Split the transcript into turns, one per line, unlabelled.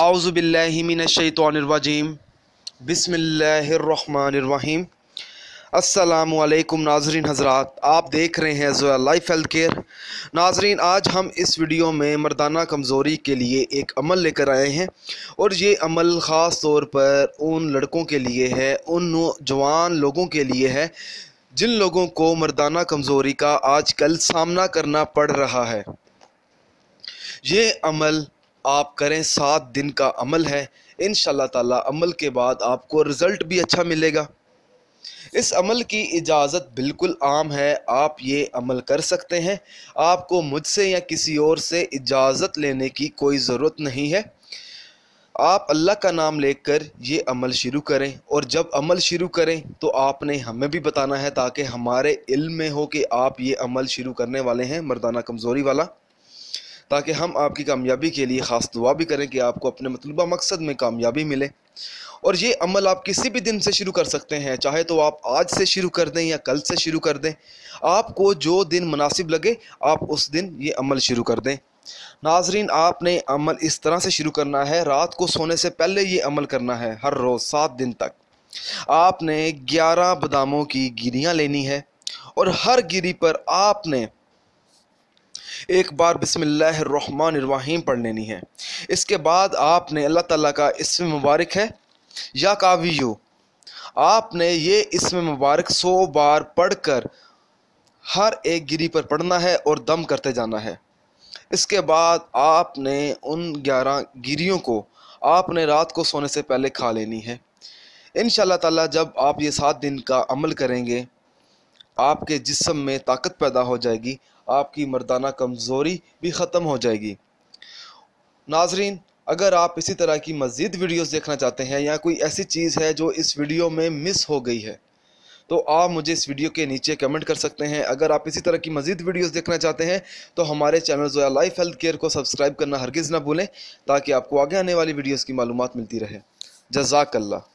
आऊज़ु बिल्लाहि मिनश्शैतानिर्रजीम बिस्मिल्लाहिर्रहमानिर्रहीम। अस्सलामु अलैकुम नाज़रीन हज़रात, आप देख रहे हैं ज़ोया लाइफ हेल्थ केयर। नाज़रीन, आज हम इस वीडियो में मर्दाना कमज़ोरी के लिए एक अमल लेकर आए हैं और ये अमल ख़ास तौर पर उन लड़कों के लिए है, उन नौजवान लोगों के लिए है जिन लोगों को मर्दाना कमज़ोरी का आजकल सामना करना पड़ रहा है। ये अमल आप करें, 7 दिन का अमल है। इंशाअल्लाह ताला अमल के बाद आपको रिज़ल्ट भी अच्छा मिलेगा। इस अमल की इजाज़त बिल्कुल आम है, आप ये अमल कर सकते हैं। आपको मुझसे या किसी और से इजाज़त लेने की कोई ज़रूरत नहीं है। आप अल्लाह का नाम लेकर ये अमल शुरू करें और जब अमल शुरू करें तो आपने हमें भी बताना है ताकि हमारे इल्म में हो कि आप ये अमल शुरू करने वाले हैं मर्दाना कमज़ोरी वाला, ताकि हम आपकी कामयाबी के लिए ख़ास दुआ भी करें कि आपको अपने मतलूबा मकसद में कामयाबी मिले। और ये अमल आप किसी भी दिन से शुरू कर सकते हैं, चाहे तो आप आज से शुरू कर दें या कल से शुरू कर दें। आपको जो दिन मुनासिब लगे आप उस दिन ये अमल शुरू कर दें। नाजरीन, आपने अमल इस तरह से शुरू करना है, रात को सोने से पहले ये अमल करना है। हर रोज़ 7 दिन तक आपने 11 बादामों की गिरियाँ लेनी है और हर गिरी पर आपने एक बार बिस्मिल्लाहिर्रहमानिर्रहीम पढ़ लेनी है। इसके बाद आपने अल्लाह ताला का इस्म मुबारक है या कावियु, आपने ये इस्म मुबारक 100 बार पढ़कर हर एक गिरी पर पढ़ना है और दम करते जाना है। इसके बाद आपने उन 11 गिरियों को आपने रात को सोने से पहले खा लेनी है। इंशाअल्लाह ताला जब आप ये 7 दिन का अमल करेंगे आपके जिस्म में ताकत पैदा हो जाएगी, आपकी मर्दाना कमज़ोरी भी ख़त्म हो जाएगी। नाजरीन, अगर आप इसी तरह की मज़ीद वीडियोस देखना चाहते हैं या कोई ऐसी चीज़ है जो इस वीडियो में मिस हो गई है तो आप मुझे इस वीडियो के नीचे कमेंट कर सकते हैं। अगर आप इसी तरह की मज़ीद वीडियोस देखना चाहते हैं तो हमारे channel Zoya life health care को सब्सक्राइब करना हरगिज़ ना भूलें ताकि आपको आगे आने वाली वीडियोस की मालूमात मिलती रहे। जज़ाकल्लाह।